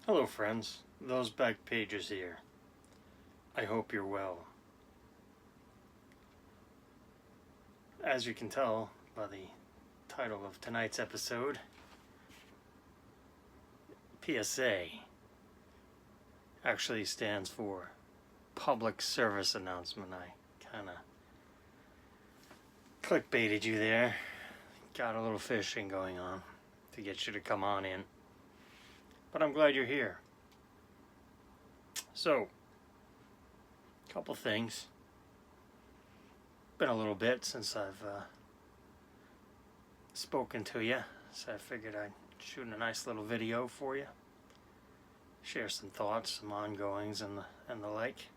Hello friends, those back pages here. I hope you're well. As you can tell by the title of tonight's episode, PSA actually stands for Public Service Announcement. I kind of clickbaited you there. Got a little fishing going on to get you to come on in. But I'm glad you're here. So, a couple things. Been a little bit since I've spoken to you, so I figured I'd shoot a nice little video for you. Share some thoughts, some ongoings, and the like.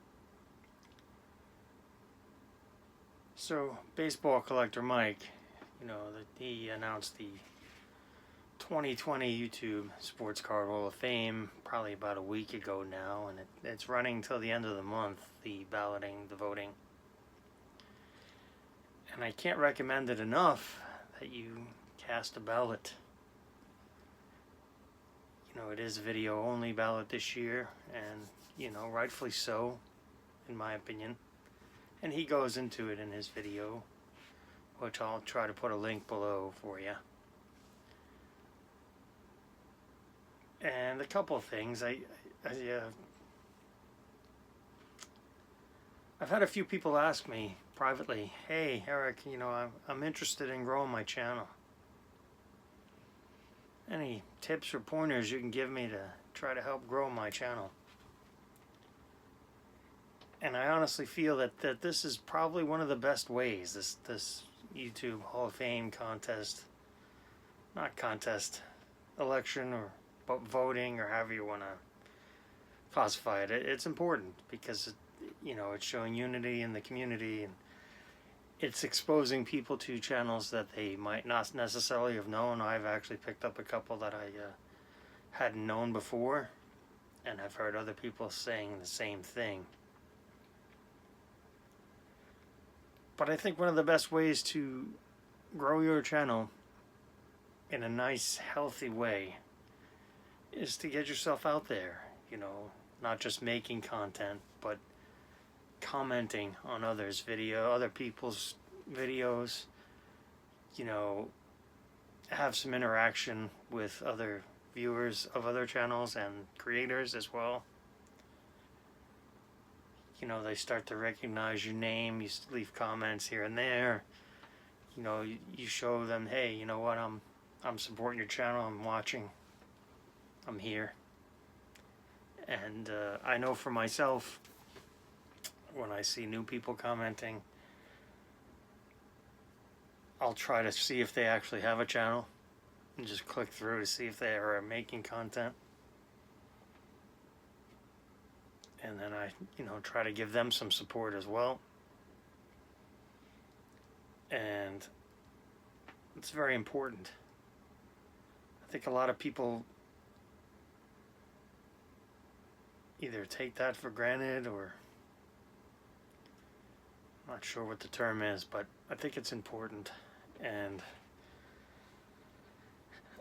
So, baseball collector Mike, he announced the 2020 YouTube Sports Card Hall of Fame probably about a week ago now, and it's running till the end of the month, the balloting, the voting. And I can't recommend it enough that you cast a ballot. It is video only ballot this year, and rightfully so, in my opinion. And he goes into it in his video, which I'll try to put a link below for you. And a couple of things. I've had a few people ask me privately, "Hey, Eric, I'm interested in growing my channel. Any tips or pointers you can give me to try to help grow my channel?" And I honestly feel that this is probably one of the best ways, this YouTube Hall of Fame election or voting, or however you want to classify it. It's important because it's showing unity in the community, and it's exposing people to channels that they might not necessarily have known. I've actually picked up a couple that I hadn't known before, and I've heard other people saying the same thing. But I think one of the best ways to grow your channel in a nice, healthy way is to get yourself out there, not just making content, but commenting on other people's videos, have some interaction with other viewers of other channels and creators as well. They start to recognize your name, you leave comments here and there, you show them, hey, you know what, I'm supporting your channel, I'm watching, I'm here. And I know for myself, when I see new people commenting, I'll try to see if they actually have a channel and just click through to see if they are making content. And then I, try to give them some support as well. And it's very important. I think a lot of people either take that for granted, or I'm not sure what the term is, but I think it's important. And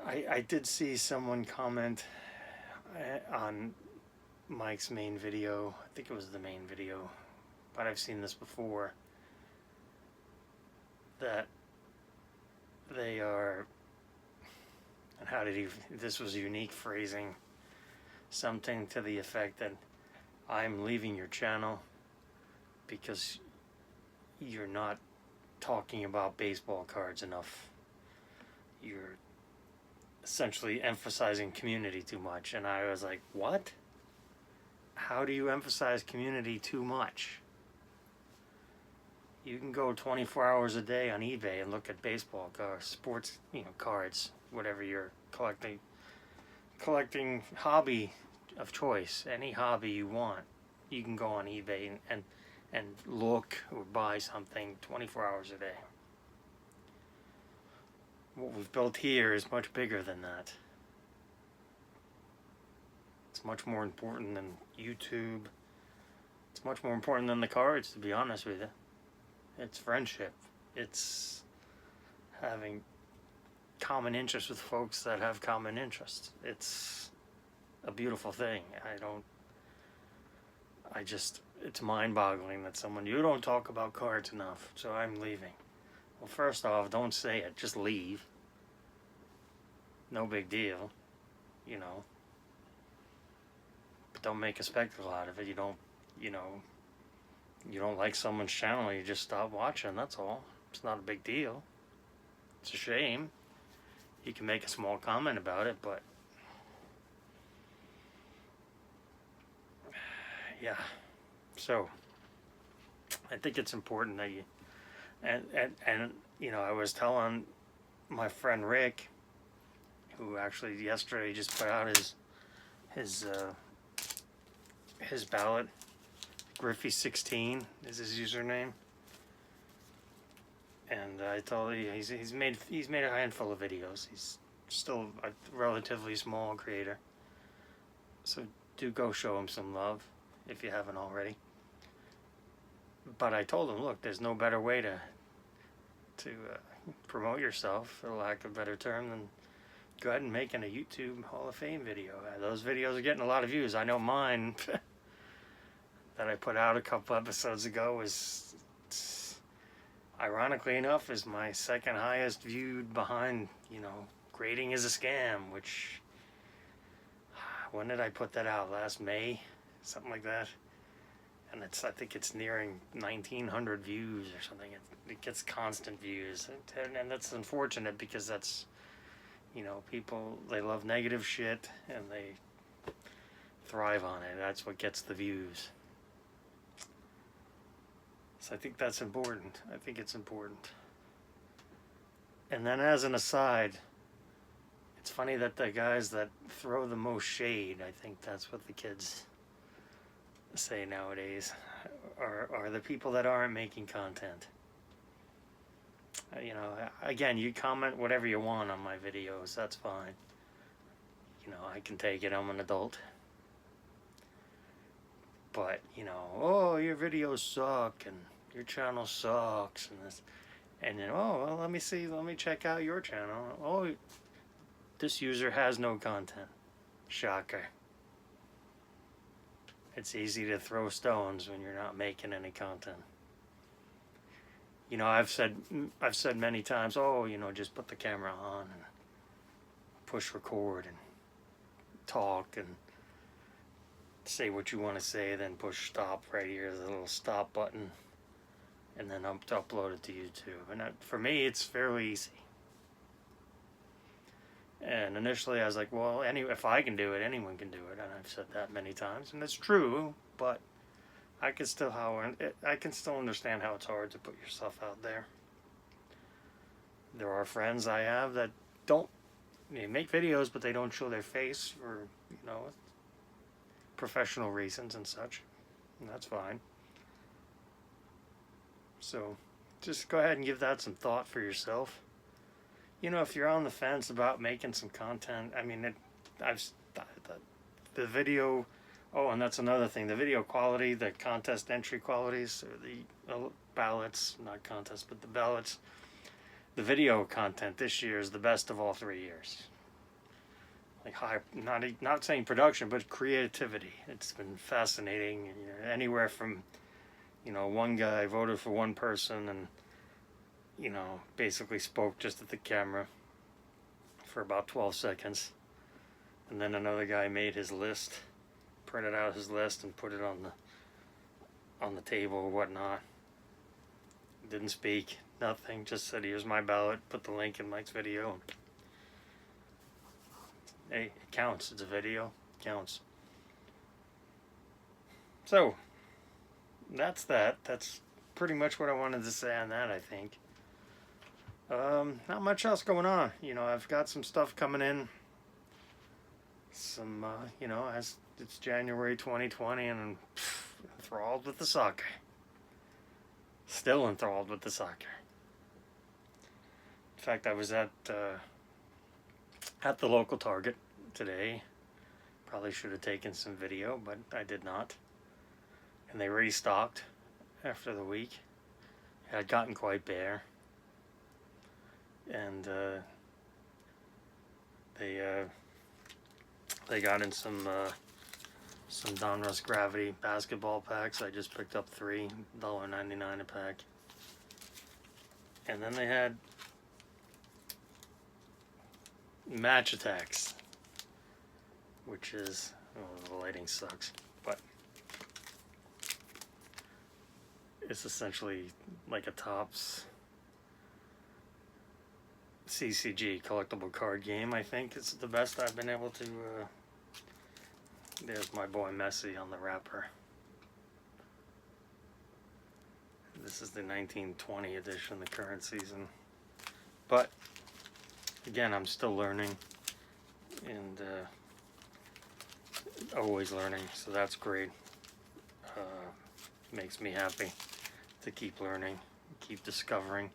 I did see someone comment on Mike's main video. I think it was the main video, but I've seen this before, that they are, and this was unique phrasing, something to the effect that I'm leaving your channel because you're not talking about baseball cards enough. You're essentially emphasizing community too much. And I was like, what? How do you emphasize community too much? You can go 24 hours a day on eBay and look at baseball cards, sports, cards, whatever you're collecting hobby of choice, any hobby you want. You can go on eBay and look or buy something 24 hours a day. What we've built here is much bigger than that. It's much more important than YouTube. It's much more important than the cards, to be honest with you. It's friendship. It's having common interests with folks that have common interests. It's a beautiful thing. It's mind-boggling that you don't talk about cards enough, so I'm leaving. Well, first off, don't say it, just leave. No big deal, you know. But don't make a spectacle out of it. You don't like someone's channel, you just stop watching, that's all. It's not a big deal. It's a shame. You can make a small comment about it, but yeah. So I think it's important that you and you know, I was telling my friend Rick, who actually yesterday just put out his ballot. Griffey16 is his username, and I told him he's made a handful of videos. He's still a relatively small creator, so do go show him some love if you haven't already. But I told him, look, there's no better way to promote yourself, for lack of a better term, than go ahead and making a YouTube Hall of Fame video. Those videos are getting a lot of views. I know mine that I put out a couple episodes ago was, ironically enough, is my second highest viewed behind, you know, grading is a scam, which, when did I put that out? Last May? Something like that. And I think it's nearing 1,900 views or something. It gets constant views. And that's unfortunate, because that's, you know, people, they love negative shit and they thrive on it. That's what gets the views. So I think that's important. I think it's important. And then as an aside, it's funny that the guys that throw the most shade, I think that's what the kids say nowadays, are the people that aren't making content. You know, again, you comment whatever you want on my videos, that's fine. You know, I can take it, I'm an adult. But, you know, oh, your videos suck, and your channel sucks, and this, and then, oh, well, let me check out your channel. Oh, this user has no content. Shocker. It's easy to throw stones when you're not making any content. You know, I've said many times, oh, you know, just put the camera on and push record and talk and say what you want to say, then push stop right here, the little stop button, and then upload it to YouTube. And for me, it's fairly easy. And initially I was like, well, if I can do it, anyone can do it. And I've said that many times, and it's true, but I can still understand how it's hard to put yourself out there. There are friends I have that they make videos, but they don't show their face for, you know, professional reasons and such. And that's fine. So just go ahead and give that some thought for yourself. You know, if you're on the fence about making some content, I mean, the video, oh, and that's another thing, the video quality, the contest entry qualities, or the ballots, not contests, but the ballots, the video content this year is the best of all 3 years. Like not saying production, but creativity. It's been fascinating. You know, anywhere from, you know, one guy voted for one person and, you know, basically spoke just at the camera for about 12 seconds. And then another guy made his list, printed out his list and put it on the table or whatnot. Didn't speak, nothing, just said, here's my ballot, put the link in Mike's video. Hey, it counts, it's a video, it counts. So, that's that. That's pretty much what I wanted to say on that, I think. Not much else going on. You know, I've got some stuff coming in. Some, you know, as it's January 2020 and I'm enthralled with the soccer. Still enthralled with the soccer. In fact, I was at the local Target today. Probably should have taken some video, but I did not. And they restocked after the week. It had gotten quite bare. And they They got in some Donruss Gravity basketball packs. I just picked up 3, $1.99 a pack. And then they had Match Attacks, which is, oh, the lighting sucks, but it's essentially like a Topps CCG collectible card game. I think it's the best I've been able to. There's my boy Messi on the wrapper. This is the 1920 edition, the current season. But again, I'm still learning and always learning, so that's great. Makes me happy to keep learning, keep discovering.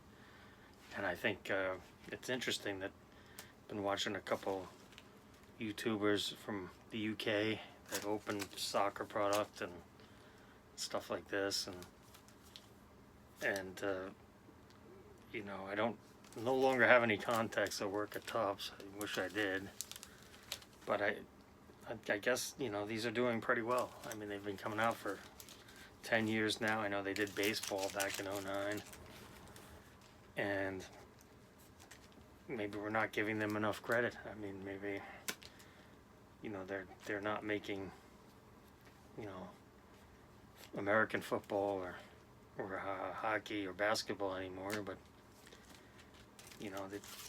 And I think it's interesting that I've been watching a couple YouTubers from the UK that opened soccer product and stuff like this, and you know, I no longer have any contacts that work at Topps. I wish I did, but I guess, you know, these are doing pretty well. I mean, they've been coming out for 10 years now. I know they did baseball back in '09, and maybe we're not giving them enough credit. I mean, maybe, you know, they're not making, you know, American football or hockey or basketball anymore, but you know,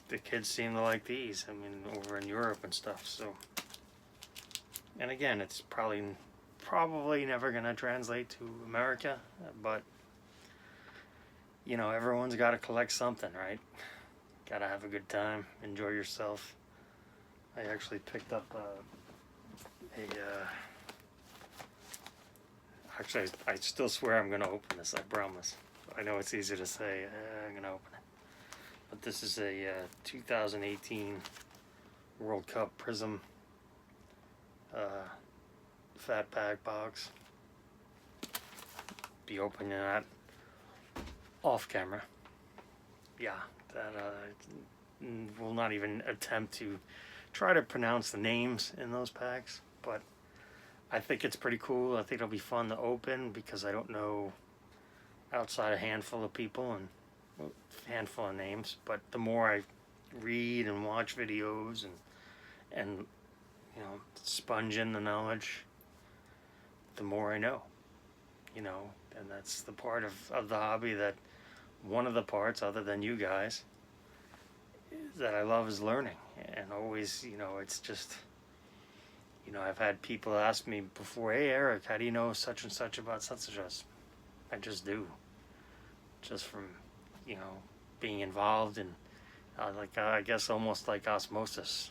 the kids seem to like these. I mean, over in Europe and stuff. So, and again, it's probably never gonna translate to America, but you know, everyone's got to collect something, right? Gotta have a good time, enjoy yourself. I actually picked up actually, I still swear I'm gonna open this, I promise. I know it's easy to say, I'm gonna open it. But this is a 2018 World Cup Prism fat pack box. Be opening that off camera. Yeah, that will not even attempt to try to pronounce the names in those packs, but I think it's pretty cool. I think it'll be fun to open because I don't know outside a handful of people and a handful of names, but the more I read and watch videos and you know, sponge in the knowledge, the more I know, you know. And that's the part of the hobby, that one of the parts, other than you guys, that I love is learning. And always, you know, it's just, you know, I've had people ask me before, hey Eric, how do you know such and such about such and such? I just do, just from, you know, being involved in like I guess almost like osmosis,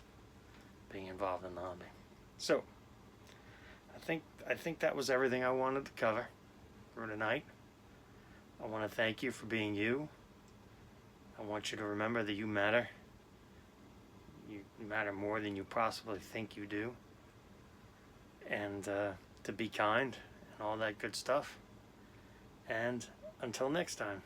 being involved in the hobby. So I think that was everything I wanted to cover for tonight. I want to thank you for being you. I want you to remember that you matter. You matter more than you possibly think you do. And to be kind and all that good stuff. And until next time.